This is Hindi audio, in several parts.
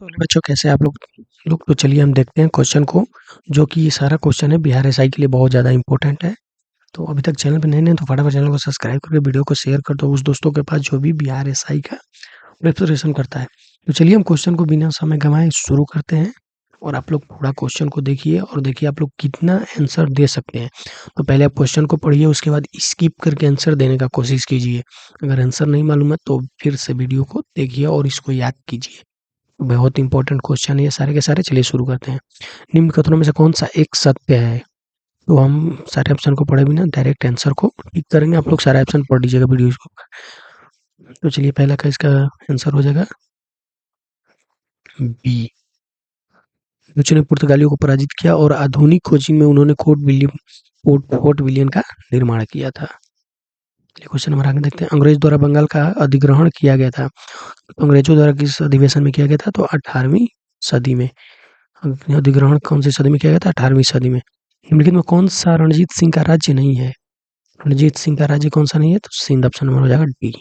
तो हेलो बच्चों, कैसे हैं आप लोग। तो चलिए हम देखते हैं क्वेश्चन को, जो कि ये सारा क्वेश्चन है बिहार एसआई के लिए बहुत ज़्यादा इंपॉर्टेंट है। तो अभी तक चैनल पे नए हैं तो फटाफट चैनल को सब्सक्राइब करके वीडियो को शेयर कर दो उस दोस्तों के पास जो भी बिहार एसआई का प्रिपरेशन करता है। तो चलिए हम क्वेश्चन को बिना समय गंवाए शुरू करते हैं, और आप लोग पूरा क्वेश्चन को देखिए और देखिए आप लोग कितना आंसर दे सकते हैं। तो पहले आप क्वेश्चन को पढ़िए, उसके बाद स्किप करके आंसर देने का कोशिश कीजिए। अगर आंसर नहीं मालूम है तो फिर से वीडियो को देखिए और इसको याद कीजिए। बहुत इंपॉर्टेंट क्वेश्चन है ये सारे के सारे। चलिए शुरू करते हैं। निम्न कथनों में से कौन सा एक सत्य है? तो हम सारे ऑप्शन को पढ़े बिना डायरेक्ट आंसर को टिक करेंगे। आप लोग सारे ऑप्शन पढ़ लीजिएगा वीडियो को। तो चलिए पहला का इसका आंसर हो जाएगा बी। डच ने पुर्तगालियों को पराजित किया और आधुनिक खोजी में उन्होंने फोर्ट विलियम का निर्माण किया था। चलिए क्वेश्चन नंबर आगे देखते हैं। अंग्रेज द्वारा बंगाल का अधिग्रहण किया गया था। तो अंग्रेजों द्वारा किस अधिवेशन में किया गया था? तो 18वीं सदी में। अधिग्रहण कौन सी सदी में किया गया था? 18वीं सदी में। निम्नलिखित में कौन सा रणजीत सिंह का राज्य नहीं है? रणजीत सिंह का राज्य कौन सा नहीं है? तो सिंध। ऑप्शन नंबर हो जाएगा डी।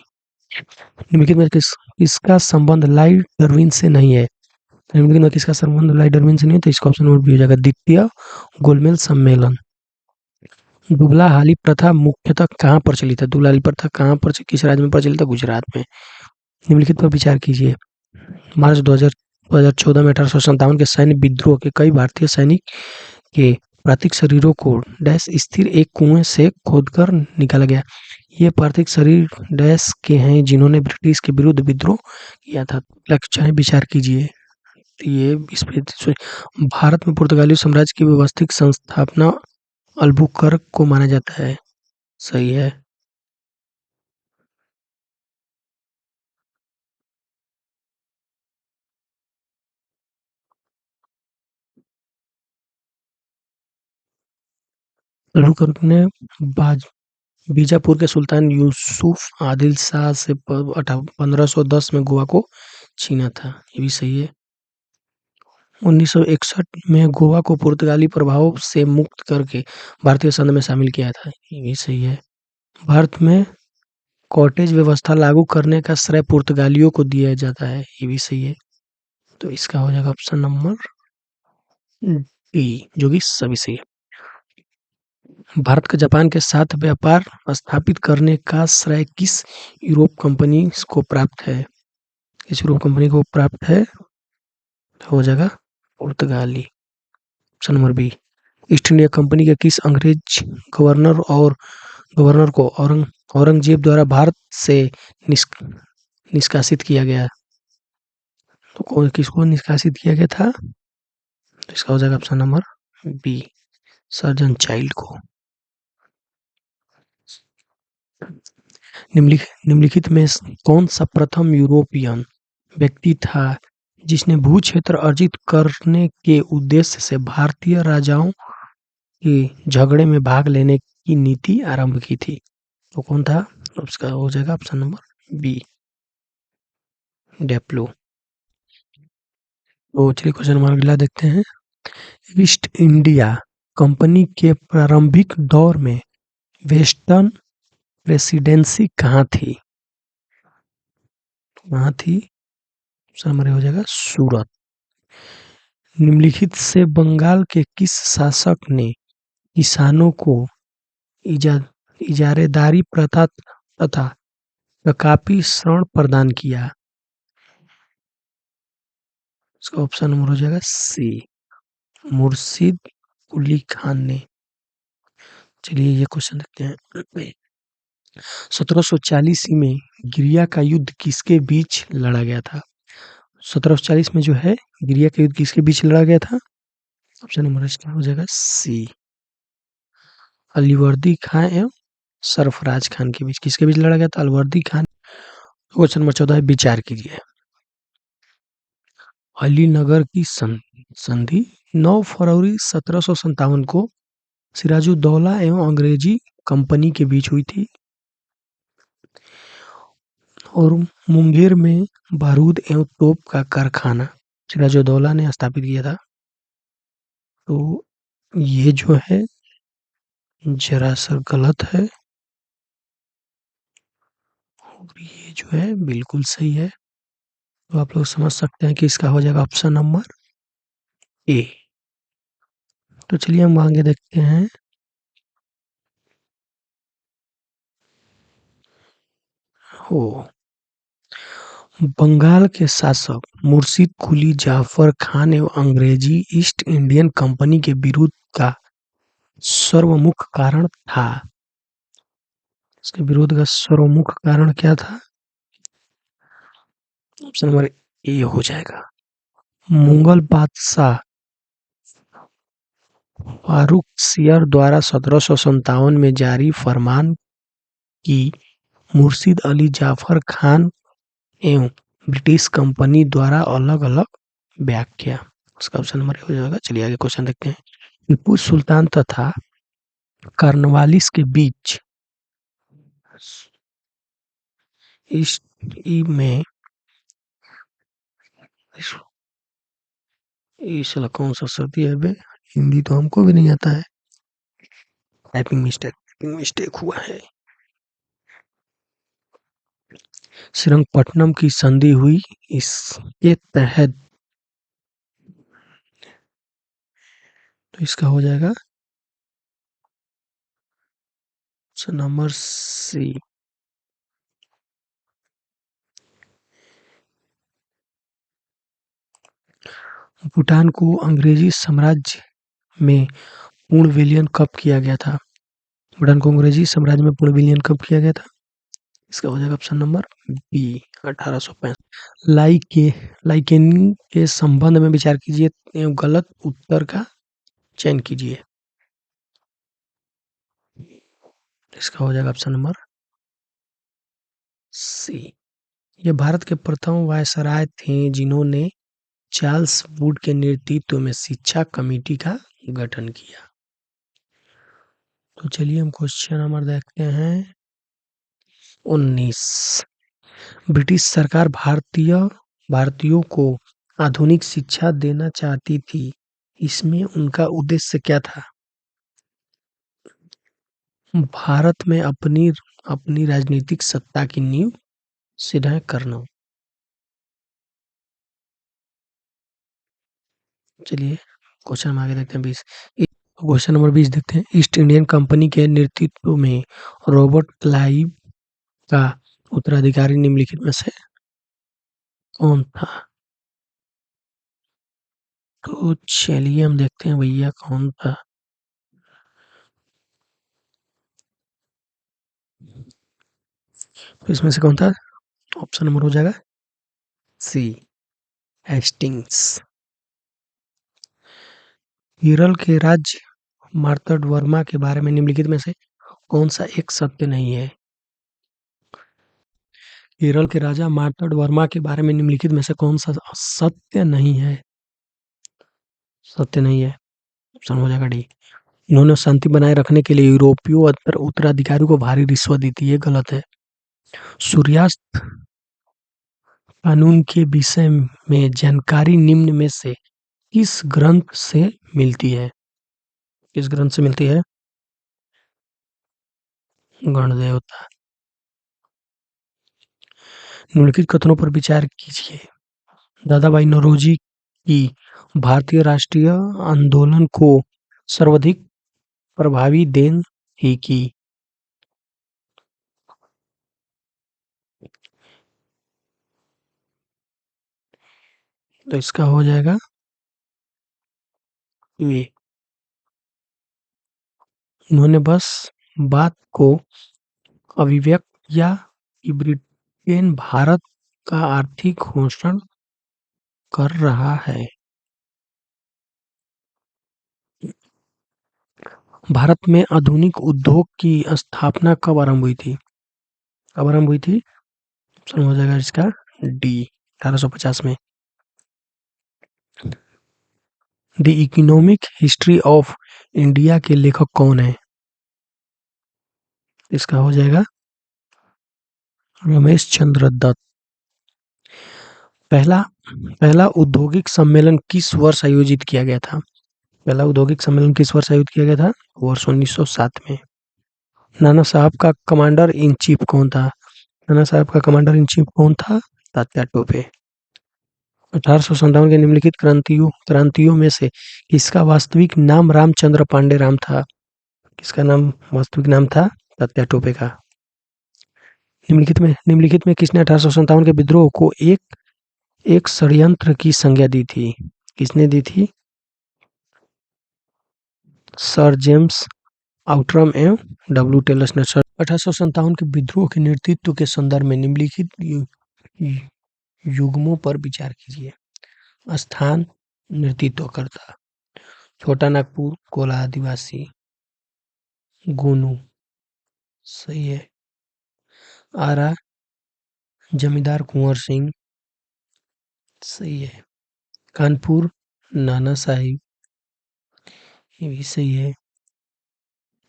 निम्नलिखित में किसका संबंध लॉर्ड डार्विन से नहीं है? निम्नलिखित में किसका संबंध लॉर्ड डार्विन से नहीं है? तो इसका ऑप्शन नंबर बी हो जाएगा द्वितीय गोलमेज सम्मेलन। दुबला हाली प्रथा मुख्यतः कहाँ प्रचलित है? दुबला हाली प्रथा कहाँ पर, किस राज्य में प्रचलित है? गुजरात में। निम्नलिखित पर विचार कीजिए। मार्च 2014 में 1857 के सैन्य विद्रोह के कई भारतीय सैनिक के पार्थिव शरीरों को डैश स्थिर एक कुएं से खोदकर निकाला गया। ये पार्थिव शरीर डैश के हैं जिन्होंने ब्रिटिश के विरुद्ध विद्रोह किया था। लक्षण विचार कीजिए। ये इस पे भारत में पुर्तगाली साम्राज्य की व्यवस्थित संस्थापना अल्बुकर्क को माना जाता है। सही है। अल्बुकर्क ने बाज बीजापुर के सुल्तान यूसुफ आदिल शाह से 1510 में गोवा को छीना था। ये भी सही है। 1961 में गोवा को पुर्तगाली प्रभाव से मुक्त करके भारतीय संघ में शामिल किया था। ये भी सही है। भारत में कॉटेज व्यवस्था लागू करने का श्रेय पुर्तगालियों को दिया जाता है। ये भी सही है। तो इसका हो जाएगा ऑप्शन नंबर डी, जो कि सभी सही है। भारत का जापान के साथ व्यापार स्थापित करने का श्रेय किस यूरोप कंपनी को प्राप्त है? किस यूरोप कंपनी को प्राप्त है? हो जाएगा पुर्तगाली। Option number B. East India Company के किस अंग्रेज गवर्नर को औरंगजेब द्वारा भारत से निष्कासित किया गया? तो किसको निष्कासित किया गया था? तो इसका हो जाएगा option number B, surgeon child को। निम्नलिखित में कौन सा प्रथम यूरोपियन व्यक्ति था जिसने भू क्षेत्र अर्जित करने के उद्देश्य से भारतीय राजाओं के झगड़े में भाग लेने की नीति आरंभ की थी? तो कौन था? उसका हो जाएगा ऑप्शन नंबर बी, डेप्लो। तो चलिए क्वेश्चन नंबर अगला देखते हैं। ईस्ट इंडिया कंपनी के प्रारंभिक दौर में वेस्टर्न प्रेसिडेंसी कहाँ थी? कहाँ थी? ऑप्शन नंबर ए हो जाएगा सूरत। निम्नलिखित से बंगाल के किस शासक ने किसानों को इजा इजारेदारी प्रथा तथा काफी ऋण प्रदान किया? इसका ऑप्शन नंबर हो जाएगा सी, मुर्शिद कुली खान ने। चलिए ये क्वेश्चन देखते हैं। 1740 में गिरिया का युद्ध किसके बीच लड़ा गया था? 1740 में जो है गिरिया का युद्ध किसके बीच लड़ा गया था? ऑप्शन नंबर इसका हो जाएगा सी, अलीवर्दी खान एवं सरफराज खान के बीच। किसके बीच लड़ा गया था? अलीवर्दी खान। क्वेश्चन नंबर 14 है, विचार कीजिए। अलीनगर की संधि 9 फरवरी 1757 को सिराजुद्दौला एवं अंग्रेजी कंपनी के बीच हुई थी, और मुंगेर में बारूद एवं तोप का कारखाना सिराजुद्दौला ने स्थापित किया था। तो ये जो है जरा सा गलत है, और ये जो है बिल्कुल सही है। तो आप लोग समझ सकते हैं कि इसका हो जाएगा ऑप्शन नंबर ए। तो चलिए हम आगे देखते हैं। हो बंगाल के शासक मुर्शिद कुली जाफर खान एवं अंग्रेजी ईस्ट इंडियन कंपनी के विरोध का सर्वमुख कारण था। इसके विरोध का सर्वमुख कारण क्या था? ऑप्शन नंबर ए हो जाएगा। मुगल बादशाह फारूक सियर द्वारा 1757 में जारी फरमान की मुर्शिद अली जाफर खान एवं ब्रिटिश कंपनी द्वारा अलग अलग व्याख्या। उसका ऑप्शन नंबर ए हो जाएगा। चलिए आगे क्वेश्चन देखते हैं। टीपू सुल्तान तथा कार्नवालिस के बीच ईस्ट में ये साला कौन सा शब्द है बे? हिंदी तो हमको भी नहीं आता है। टाइपिंग मिस्टेक हुआ है। श्रीरंगपट्टनम की संधि हुई, इसके तहत तो इसका हो जाएगा ऑप्शन नंबर सी। भूटान को अंग्रेजी साम्राज्य में पूर्ण विलीन कब किया गया था? भूटान को अंग्रेजी साम्राज्य में पूर्ण विलीन कब किया गया था? इसका हो जाएगा ऑप्शन नंबर बी 1865। लाइकेनिंग के संबंध में विचार कीजिए एवं गलत उत्तर का चयन कीजिए। इसका हो जाएगा ऑप्शन नंबर सी। ये भारत के प्रथम वायसराय थे जिन्होंने चार्ल्स वुड के नेतृत्व में शिक्षा कमेटी का गठन किया। तो चलिए हम क्वेश्चन नंबर देखते हैं 19। ब्रिटिश सरकार भारतीयों को आधुनिक शिक्षा देना चाहती थी, इसमें उनका उद्देश्य क्या था? भारत में अपनी अपनी राजनीतिक सत्ता की नींव सिद्ध करना। चलिए क्वेश्चन हम आगे देखते हैं 20। क्वेश्चन नंबर 20 देखते हैं। ईस्ट इंडियन कंपनी के नेतृत्व में रॉबर्ट क्लाइव का उत्तराधिकारी निम्नलिखित में से कौन था? तो चलिए हम देखते हैं भैया कौन था। तो इसमें से कौन था? ऑप्शन नंबर हो जाएगा सी, हेस्टिंग्स। केरल के राज्य मार्तंड के बारे में निम्नलिखित में से कौन सा एक सत्य नहीं है? केरल के राजा मार्तंड के बारे में निम्नलिखित में से कौन सा सत्य नहीं है? सत्य नहीं है। ऑप्शन हो जाएगा डी। इन्होंने शांति बनाए रखने के लिए यूरोपीय उत्तराधिकारियों को भारी रिश्वत दी थी, ये गलत है। सूर्यास्त कानून के विषय में जानकारी निम्न में से किस ग्रंथ से मिलती है? किस ग्रंथ से मिलती है? गणदेवता। निम्नलिखित कथनों पर विचार कीजिए। दादा भाई नौरोजी की भारतीय राष्ट्रीय आंदोलन को सर्वाधिक प्रभावी देन ही की। तो इसका हो जाएगा ये। उन्होंने बस बात को अभिव्यक्त किया कि ब्रिटेन भारत का आर्थिक शोषण कर रहा है। भारत में आधुनिक उद्योग की स्थापना कब आरंभ हुई थी? कब आरंभ हुई थी? ऑप्शन हो जाएगा इसका डी 1850 में। The economic history of India के लेखक कौन है? इसका हो जाएगा रमेश चंद्र दत्त। पहला पहला औद्योगिक सम्मेलन किस वर्ष आयोजित किया गया था? पहला औद्योगिक सम्मेलन किस वर्ष आयोजित किया गया था? वर्ष 1907 में। नाना साहब का कमांडर इन चीफ कौन था? नाना साहब का कमांडर इन चीफ कौन था? तात्या टोपे। 1857 के निम्नलिखित क्रांतियों में से किसका वास्तविक नाम रामचंद्र पांडे राम था? किसका नाम वास्तविक नाम था तात्या टोपे का? निम्नलिखित में किसने 1857 के विद्रोह को एक एक षड्यंत्र की संज्ञा दी थी? किसने दी थी? सर जेम्स आउट्रम एवं डब्ल्यू टेलर ने 1857 के विद्रोह के नेतृत्व के संदर्भ में निम्नलिखित युग्मों पर विचार कीजिए। स्थान नेतृत्वकर्ता, छोटा नागपुर, कोला आदिवासी, गोनू, सही है। आरा, जमींदार कुंवर सिंह, सही है। कानपुर, नाना साहिब, ये भी सही है।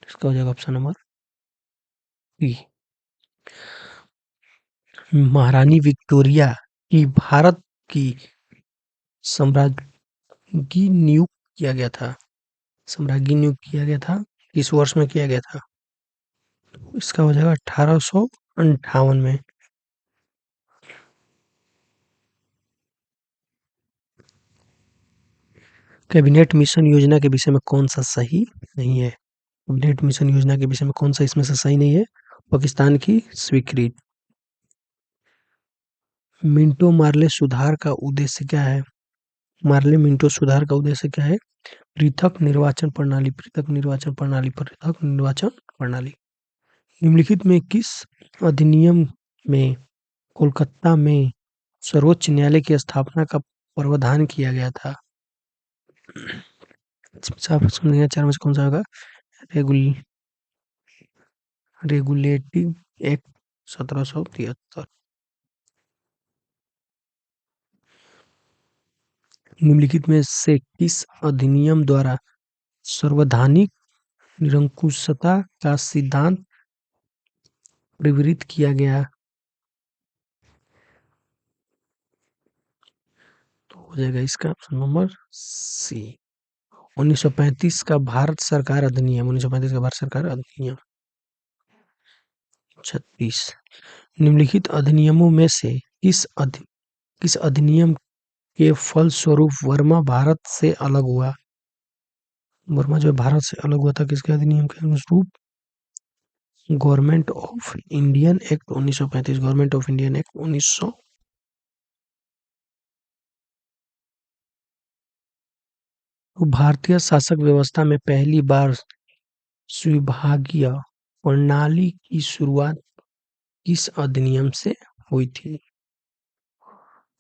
इसका हो जाएगा ऑप्शन नंबर बी। महारानी विक्टोरिया की भारत की सम्राज्ञी नियुक्त किया गया था। सम्राज्ञी नियुक्त किया गया था, किस वर्ष में किया गया था? इसका हो जाएगा 1858 में। कैबिनेट मिशन योजना के विषय में कौन सा सही नहीं है? कैबिनेट मिशन योजना के विषय में कौन सा इसमें से सही नहीं है? पाकिस्तान की स्वीकृति। मिंटो मार्ले सुधार का उद्देश्य क्या है? मार्ले मिंटो सुधार का उद्देश्य क्या है? पृथक निर्वाचन प्रणाली, पृथक निर्वाचन प्रणाली, पृथक निर्वाचन प्रणाली। निम्नलिखित में किस अधिनियम में कोलकाता में सर्वोच्च न्यायालय की स्थापना का प्रावधान किया गया था? चार में से कौन सा होगा? Regulating act 1773। निम्नलिखित में से किस अधिनियम द्वारा संवैधानिक निरंकुशता का सिद्धांत प्रवृत्त किया गया? तो हो जाएगा इसका ऑप्शन नंबर सी, 1935 का भारत सरकार अधिनियम। 1935 का भारत सरकार अधिनियम। 36। निम्नलिखित अधिनियमों में से किस अधिनियम के फलस्वरूप वर्मा भारत से अलग हुआ? वर्मा जो भारत से अलग हुआ था किसके अधिनियम के अनुरूप? Government of Indian act 1935। Government of Indian act 1900। तो भारतीय शासक व्यवस्था में पहली बार विभागीय प्रणाली की शुरुआत किस अधिनियम से हुई थी?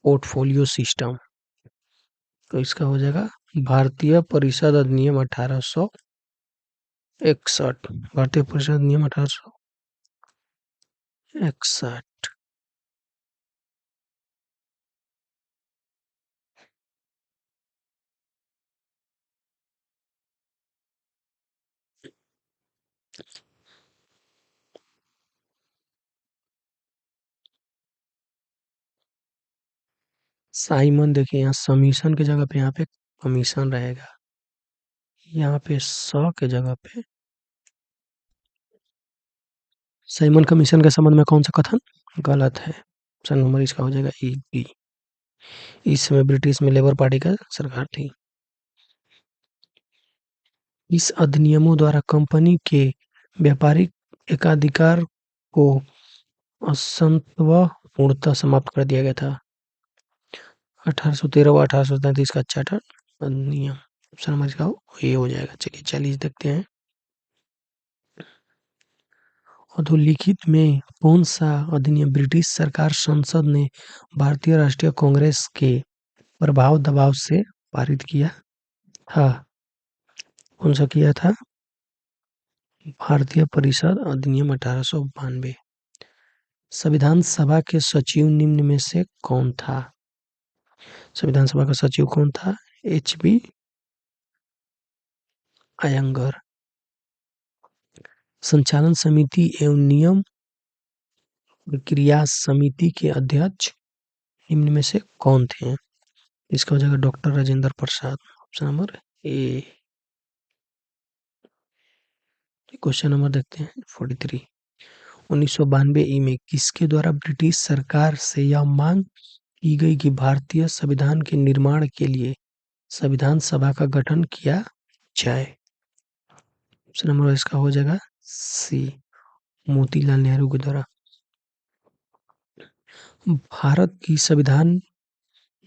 Portfolio system. तो इसका हो जाएगा भारतीय परिषद अधिनियम 1861। भारतीय परिषद अधिनियम 1861। साइमन, देखिए यहाँ समीशन की जगह पे यहाँ पे कमीशन रहेगा, यहाँ पे के जगह पे साइमन कमीशन के संबंध में कौन सा कथन गलत है? ऑप्शन नंबर इसका हो जाएगा ई बी। इस समय ब्रिटिश में लेबर पार्टी का सरकार थी। इस अधिनियमों द्वारा कंपनी के व्यापारिक एकाधिकार को असंतव पूर्णतः समाप्त कर दिया गया था। 1813 व 1837 का चार्टर अधिनियम। ऑप्शन नंबर इसका ये हो जाएगा। चलिए 40 देखते हैं। अधोलिखित में कौन सा अधिनियम ब्रिटिश सरकार संसद ने भारतीय राष्ट्रीय कांग्रेस के प्रभाव दबाव से पारित किया था? कौन सा किया था? भारतीय परिषद अधिनियम 1892। संविधान सभा के सचिव निम्न में से कौन था? संविधान सभा का सचिव कौन था? एच.बी. अयंगर। संचालन समिति एवं नियम प्रक्रिया समिति के अध्यक्ष निम्न में से कौन थे? इसका हो जाएगा डॉक्टर राजेंद्र प्रसाद। ऑप्शन नंबर ए। क्वेश्चन नंबर देखते हैं 43। 1992 में किसके द्वारा ब्रिटिश सरकार से यह मांग की गई कि भारतीय संविधान के निर्माण के लिए संविधान सभा का गठन किया जाए? ऑप्शन नंबर इसका हो जाएगा सी, मोतीलाल नेहरू के द्वारा। भारत की संविधान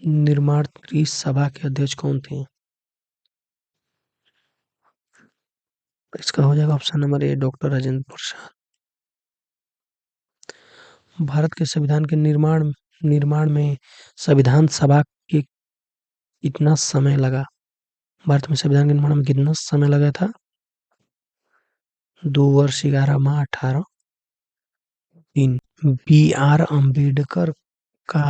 निर्माण की सभा के अध्यक्ष कौन थे? इसका हो जाएगा option number A, doctor Rajendra Prasad. Bharat के संविधान के निर्माण में संविधान सभा के कितना समय लगा? भारत में संविधान के निर्माण में कितना समय लगा था? 2 वर्ष 11 माह 18 दिन। बी आर अम्बेडकर का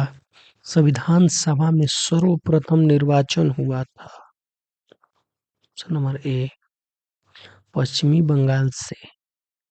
संविधान सभा में सर्वप्रथम निर्वाचन हुआ था। ऑप्शन नंबर ए, पश्चिमी बंगाल से।